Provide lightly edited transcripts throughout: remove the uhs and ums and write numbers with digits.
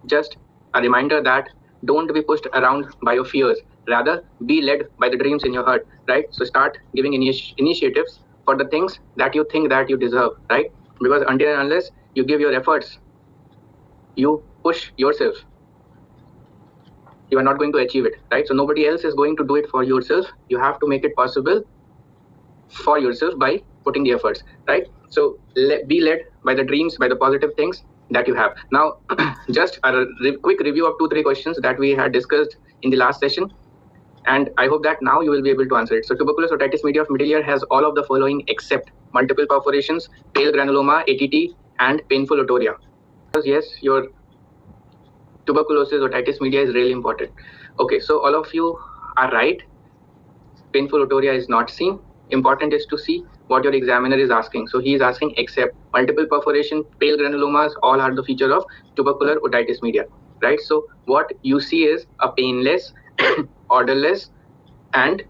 just a reminder that don't be pushed around by your fears. Rather, be led by the dreams in your heart, right? So start giving initiatives for the things that you think that you deserve, right? Because until and unless you give your efforts, you push yourself, you are not going to achieve it, right? So nobody else is going to do it for yourself. You have to make it possible for yourself by putting the efforts, right? So be led by the dreams, by the positive things that you have. Now, just a quick review of 2-3 questions that we had discussed in the last session, and I hope that now you will be able to answer it. So tuberculous otitis media of middle ear has all of the following except multiple perforations, pale granuloma, ATT, and painful otorrhea. Because yes, your tuberculosis otitis media is really important. Okay, so all of you are right. Painful otorrhea is not seen. Important is to see what your examiner is asking. So he is asking except multiple perforation, pale granulomas, all are the feature of tubercular otitis media, right? So what you see is a painless, odorless, and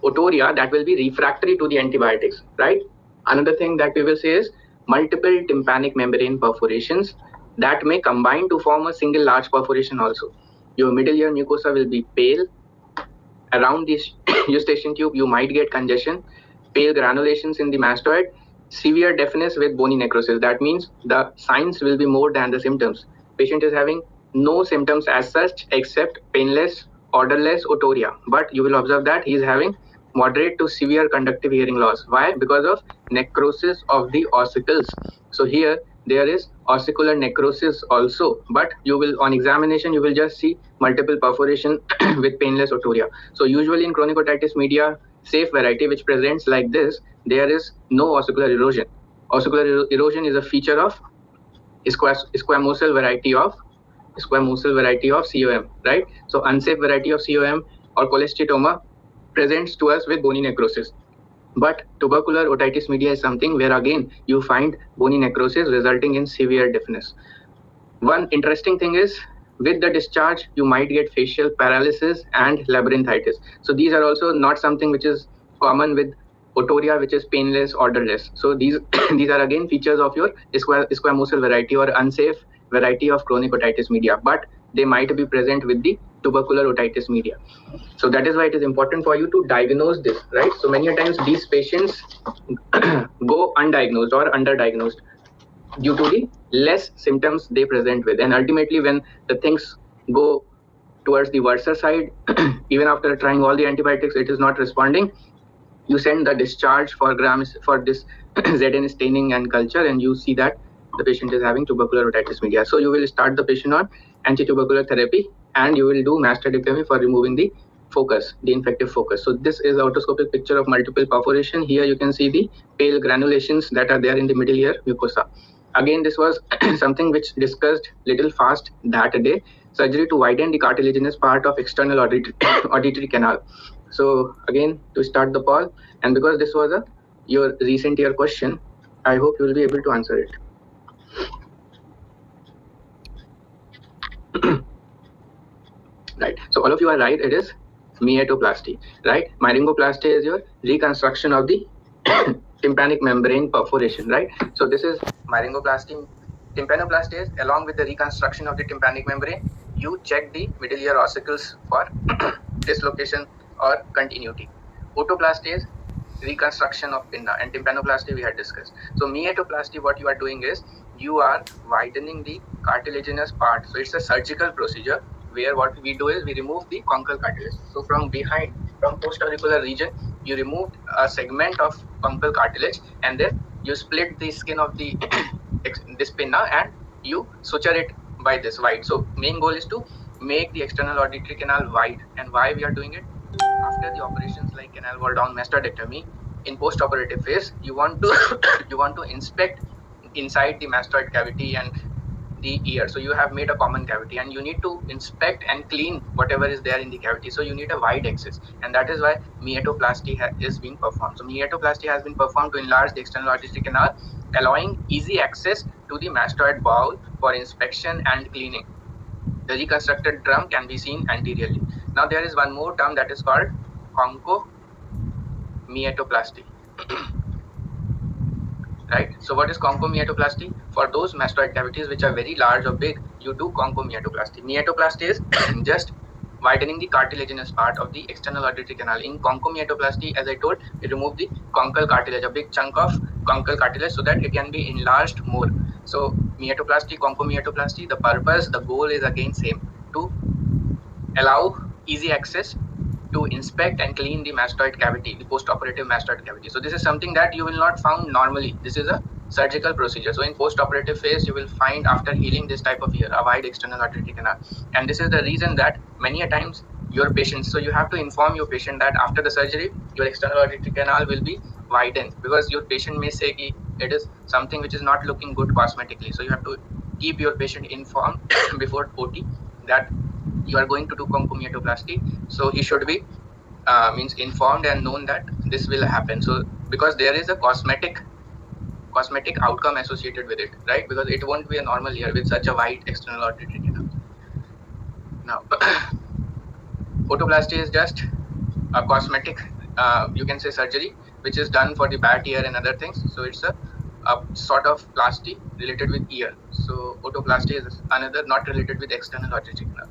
otorrhea that will be refractory to the antibiotics, right? Another thing that we will say is multiple tympanic membrane perforations that may combine to form a single large perforation also. Your middle ear mucosa will be pale. Around this eustachian tube, you might get congestion, pale granulations in the mastoid, severe deafness with bony necrosis. That means the signs will be more than the symptoms. Patient is having no symptoms as such except painless, odorless otorrhea. But you will observe that he is having moderate to severe conductive hearing loss. Why? Because of necrosis of the ossicles. So here there is ossicular necrosis also, but you will on examination you will just see multiple perforation with painless otorrhea. So usually in chronic otitis media safe variety which presents like this, there is no ossicular erosion. Ossicular erosion is a feature of squamosal variety of COM, right? So unsafe variety of COM or cholesteatoma presents to us with bony necrosis. But tubercular otitis media is something where again you find bony necrosis resulting in severe deafness. One interesting thing is with the discharge you might get facial paralysis and labyrinthitis. So these are also not something which is common with otorrhea, which is painless, odorless. So these these are again features of your squamosal variety or unsafe variety of chronic otitis media, but they might be present with the tubercular otitis media. So that is why it is important for you to diagnose this, right? So many times these patients go undiagnosed or underdiagnosed due to the less symptoms they present with, and ultimately when the things go towards the worse side, even after trying all the antibiotics it is not responding, you send the discharge for grams for this ZN staining and culture, and you see that the patient is having tubercular otitis media. So you will start the patient on anti-tubercular therapy and you will do mastectomy for removing the focus, the infective focus. So this is otoscopic picture of multiple perforation. Here you can see the pale granulations that are there in the middle ear mucosa. Again, this was something which discussed little fast that day. Surgery to widen the cartilaginous part of external auditory canal. So again, to start the poll, and because this was your recent year question, I hope you will be able to answer it. Right. So all of you are right. It is myetoplasty, right? Myringoplasty is your reconstruction of the tympanic membrane perforation, right? So this is myringoplasty. Tympanoplasty is along with the reconstruction of the tympanic membrane. You check the middle ear ossicles for dislocation or continuity. Otoplasty is reconstruction of pinna, and tympanoplasty we had discussed. So myetoplasty, what you are doing is you are widening the cartilaginous part. So it's a surgical procedure where what we do is we remove the conchal cartilage. So from behind, from postauricular region, you remove a segment of conchal cartilage and then you split the skin of the this pinna and you suture it by this wide. So main goal is to make the external auditory canal wide. And why we are doing it? After the operations like canal wall down mastectomy, in post-operative phase, you want to you want to inspect inside the mastoid cavity and the ear. So you have made a common cavity and you need to inspect and clean whatever is there in the cavity. So you need a wide access, and that is why myetoplasty is being performed. So myetoplasty has been performed to enlarge the external auditory canal, allowing easy access to the mastoid bowl for inspection and cleaning. The reconstructed drum can be seen anteriorly. Now there is one more term that is called conchomyetoplasty. right? So what is conchomeatoplasty? For those mastoid cavities which are very large or big, you do conchomeatoplasty. Meatoplasty is just widening the cartilaginous part of the external auditory canal. In conchomeatoplasty, as I told, you remove the conchal cartilage, a big chunk of conchal cartilage, so that it can be enlarged more. So meatoplasty, conchomeatoplasty, the purpose, the goal is again same, to allow easy access to inspect and clean the mastoid cavity, the post-operative mastoid cavity. So this is something that you will not find normally. This is a surgical procedure. So in post-operative phase, you will find after healing this type of ear, a wide external auditory canal. And this is the reason that many a times your patients, so you have to inform your patient that after the surgery, your external auditory canal will be widened, because your patient may say ki it is something which is not looking good cosmetically. So you have to keep your patient informed before OT that you are going to do conchomeatoplasty. So he should be means informed and known that this will happen. So because there is a cosmetic outcome associated with it, right? Because it won't be a normal ear with such a wide external auditory canal. Now, otoplasty is just a cosmetic, you can say surgery, which is done for the bat ear and other things. So it's a sort of plasty related with ear. So otoplasty is another not related with external auditory canal.